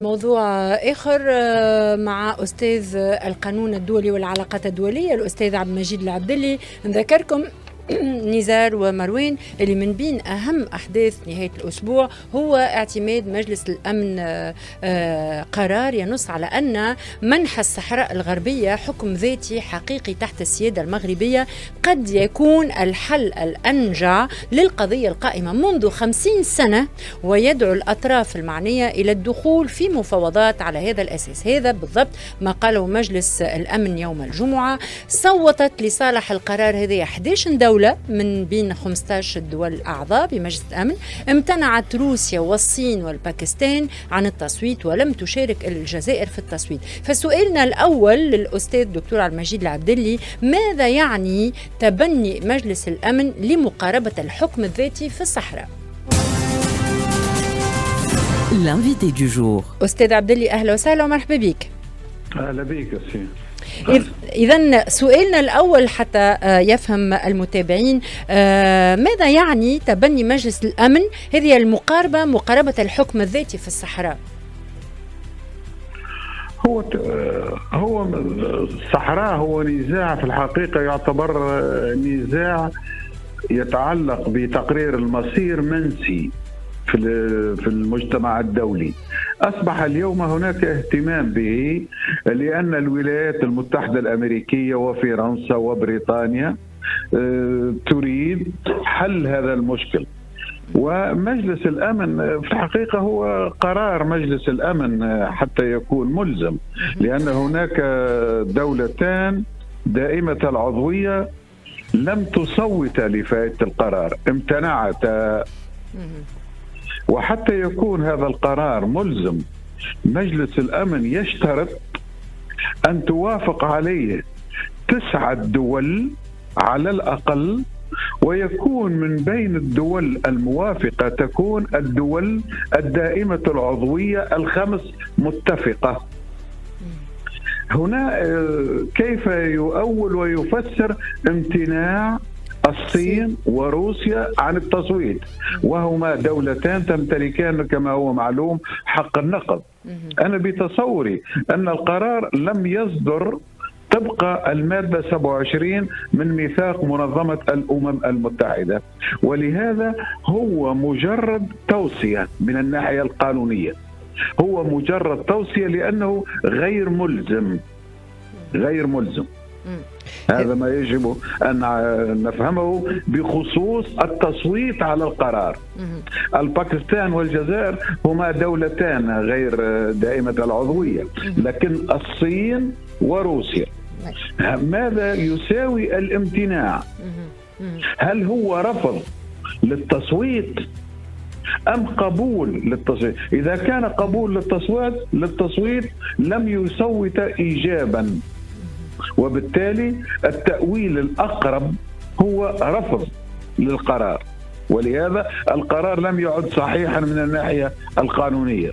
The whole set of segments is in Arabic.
موضوع آخر مع أستاذ القانون الدولي والعلاقات الدولية الأستاذ عبد المجيد العبدلي. نذكركم نزار ومروان اللي من بين أهم أحداث نهاية الأسبوع هو اعتماد مجلس الأمن قرار ينص على أن منح الصحراء الغربية حكم ذاتي حقيقي تحت السيادة المغربية قد يكون الحل الأنجع للقضية القائمة منذ 50 سنة، ويدعو الأطراف المعنية إلى الدخول في مفاوضات على هذا الأساس. هذا بالضبط ما قاله مجلس الأمن يوم الجمعة. صوتت لصالح القرار هذا 11 دولة من بين 15 الدول الأعضاء بمجلس الأمن. امتنعت روسيا والصين والباكستان عن التصويت، ولم تشارك الجزائر في التصويت. فسؤالنا الأول للأستاذ دكتور عبد المجيد العبدلي: ماذا يعني تبني مجلس الأمن لمقاربة الحكم الذاتي في الصحراء؟ L'invité du jour. أستاذ عبدلي أهلا وسهلا ومرحبا بك. أهلا بك سي. إذن سؤالنا الأول حتى يفهم المتابعين ماذا يعني تبني مجلس الأمن هذه المقاربة، مقاربة الحكم الذاتي في الصحراء؟ هو الصحراء هو نزاع في الحقيقة، يعتبر نزاع يتعلق بتقرير المصير منسي في المجتمع الدولي. أصبح اليوم هناك اهتمام به لأن الولايات المتحدة الأمريكية وفرنسا وبريطانيا تريد حل هذا المشكل. ومجلس الأمن في الحقيقة هو قرار مجلس الأمن حتى يكون ملزم، لأن هناك دولتان دائمة العضوية لم تصوت لفائدة القرار، امتنعتا. وحتى يكون هذا القرار ملزم مجلس الأمن يشترط أن توافق عليه 9 دول على الأقل، ويكون من بين الدول الموافقة تكون الدول الدائمة العضوية ال5 متفقة. هنا كيف يؤول ويفسر امتناع الصين وروسيا عن التصويت، وهما دولتان تمتلكان كما هو معلوم حق النقض؟ أنا بتصوري أن القرار لم يصدر طبق المادة 27 من ميثاق منظمة الأمم المتحدة، ولهذا هو مجرد توصية من الناحية القانونية، هو مجرد توصية لأنه غير ملزم. هذا ما يجب أن نفهمه بخصوص التصويت على القرار. الباكستان والجزائر هما دولتان غير دائمة العضوية، لكن الصين وروسيا ماذا يساوي الامتناع؟ هل هو رفض للتصويت أم قبول للتصويت؟ إذا كان قبول للتصويت لم يصوت إيجابا، وبالتالي التأويل الأقرب هو رفض للقرار، ولهذا القرار لم يعد صحيحا من الناحية القانونية.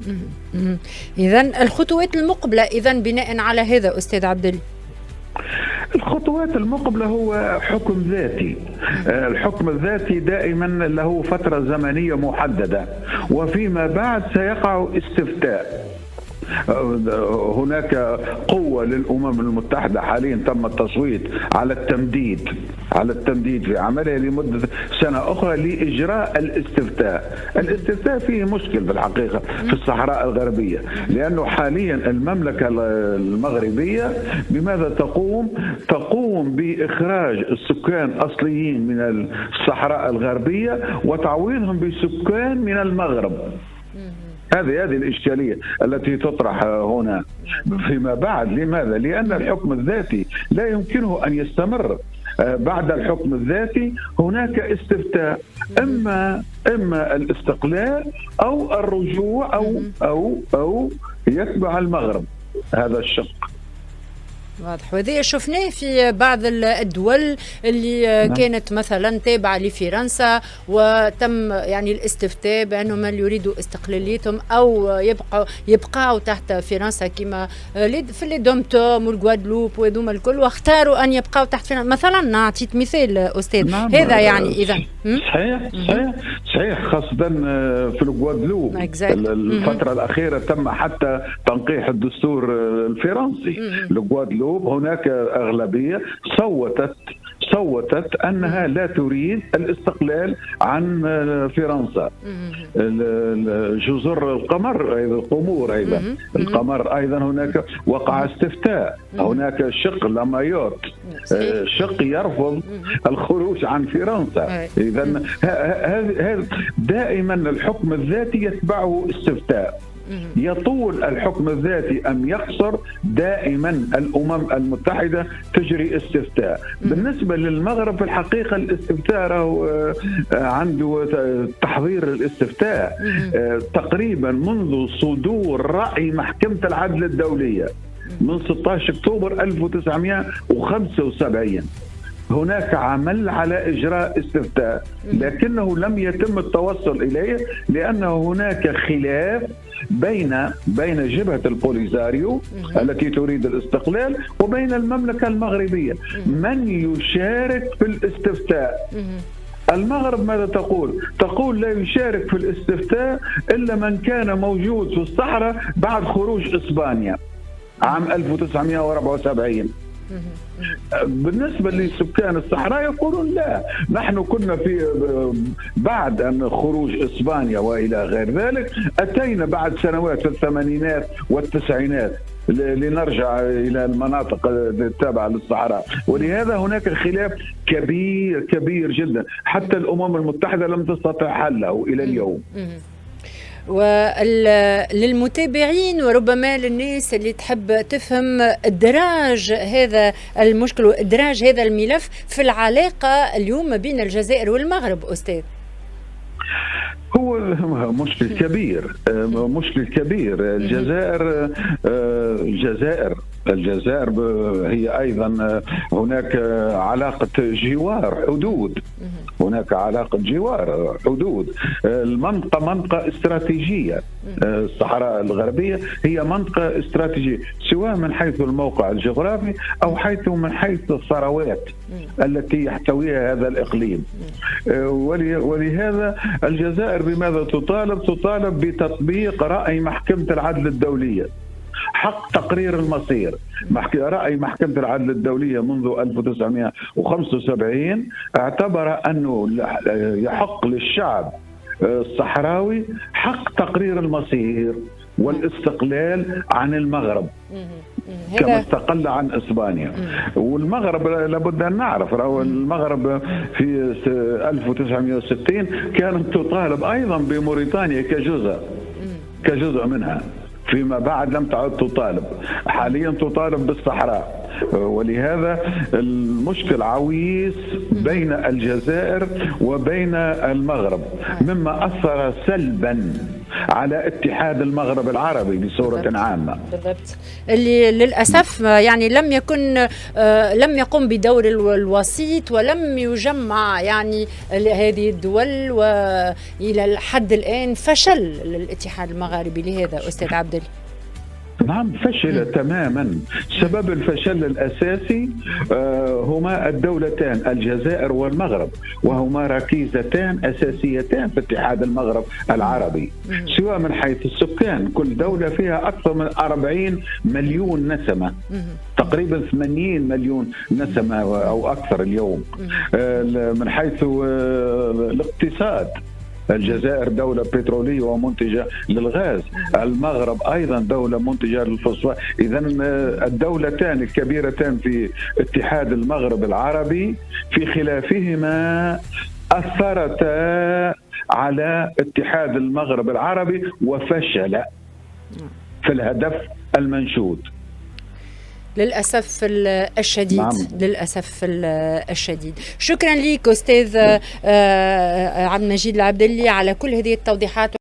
إذن الخطوات المقبلة بناء على هذا أستاذ عبدلي؟ الخطوات المقبلة هو حكم ذاتي. الحكم الذاتي دائما له فترة زمنية محددة، وفيما بعد سيقع استفتاء. هناك قوة للأمم المتحدة حاليا تم التصويت على التمديد في عملها لمدة سنة أخرى لإجراء الاستفتاء فيه مشكل في الحقيقة في الصحراء الغربية، لأنه حاليا المملكة المغربية بماذا تقوم بإخراج السكان الأصليين من الصحراء الغربية وتعويضهم بسكان من المغرب. هذه الإشكالية التي تطرح هنا فيما بعد. لماذا؟ لأن الحكم الذاتي لا يمكنه أن يستمر. بعد الحكم الذاتي هناك استفتاء، إما الاستقلال أو الرجوع أو يتبع المغرب هذا الشق. واضح. وهذا شفناه في بعض الدول اللي كانت مثلا تابعة لفرنسا، وتم يعني الاستفتاء بأنهم اللي يريدوا استقلاليتهم أو يبقوا تحت فرنسا كما في لي دومتوم والغوادلوب وهذوما الكل، واختاروا أن يبقوا تحت فرنسا مثلا. نعطيك مثال أستاذ. هذا يعني إذا صحيح خاصة في الغوادلوب الفترة الأخيرة تم حتى تنقيح الدستور الفرنسي. الغوادلوب هناك أغلبية صوتت أنها لا تريد الاستقلال عن فرنسا. جزر القمر أيضا هناك وقع استفتاء. هناك شق لامايوت، شق يرفض الخروج عن فرنسا. إذا دائما الحكم الذاتي يتبعه استفتاء. يطول الحكم الذاتي أم يقصر، دائما الأمم المتحدة تجري استفتاء. بالنسبة للمغرب في الحقيقة الاستفتاء عنده تحضير الاستفتاء تقريبا منذ صدور رأي محكمة العدل الدولية من 16 أكتوبر 1975. هناك عمل على إجراء استفتاء، لكنه لم يتم التوصل إليه لأنه هناك خلاف بين جبهة البوليزاريو التي تريد الاستقلال وبين المملكة المغربية من يشارك في الاستفتاء. المغرب ماذا تقول لا يشارك في الاستفتاء إلا من كان موجود في الصحراء بعد خروج إسبانيا عام 1974. بالنسبة لسكان الصحراء يقولون لا، نحن كنا في بعد أن خروج إسبانيا وإلى غير ذلك أتينا بعد سنوات في الثمانينات والتسعينات لنرجع إلى المناطق التابعة للصحراء. ولهذا هناك خلاف كبير جدا، حتى الأمم المتحدة لم تستطع حله إلى اليوم. وللمتابعين وربما للناس اللي تحب تفهم ادراج هذا المشكل وادراج هذا الملف في العلاقة اليوم بين الجزائر والمغرب أستاذ. هو مشكل كبير. الجزائر هي أيضا هناك علاقة جوار حدود. المنطقة منطقة استراتيجية. الصحراء الغربية هي منطقة استراتيجية سواء من حيث الموقع الجغرافي أو من حيث الثروات التي يحتويها هذا الإقليم. ولهذا الجزائر بماذا تطالب بتطبيق رأي محكمة العدل الدولية، حق تقرير المصير. رأي محكمة العدل الدولية منذ 1975 اعتبر أنه يحق للشعب الصحراوي حق تقرير المصير والاستقلال عن المغرب كما استقل عن إسبانيا. والمغرب لابد أن نعرف المغرب في 1960 كانت تطالب أيضا بموريتانيا كجزء منها، فيما بعد لم تعد تطالب، حاليا تطالب بالصحراء. ولهذا المشكل عويص بين الجزائر وبين المغرب، مما أثر سلبا على اتحاد المغرب العربي بصورة عامة. بالضبط. اللي للأسف يعني لم يقم بدور الوسيط ولم يجمع يعني هذه الدول، وإلى الحد الآن فشل الاتحاد المغاربي. لهذا أستاذ عبد الله نعم فشل تماما. سبب الفشل الأساسي هما الدولتان الجزائر والمغرب، وهما ركيزتان أساسيتان في اتحاد المغرب العربي، سواء من حيث السكان. كل دولة فيها أكثر من 40 مليون نسمة، تقريبا 80 مليون نسمة أو أكثر اليوم. من حيث الاقتصاد الجزائر دولة بترولية ومنتجة للغاز، المغرب أيضا دولة منتجة للفوسفات. إذا الدولتان الكبيرتان في اتحاد المغرب العربي في خلافهما أثرتا على اتحاد المغرب العربي وفشل في الهدف المنشود للأسف الشديد. نعم. للأسف الشديد. شكرا لك أستاذ عبد المجيد العبدلي على كل هذه التوضيحات.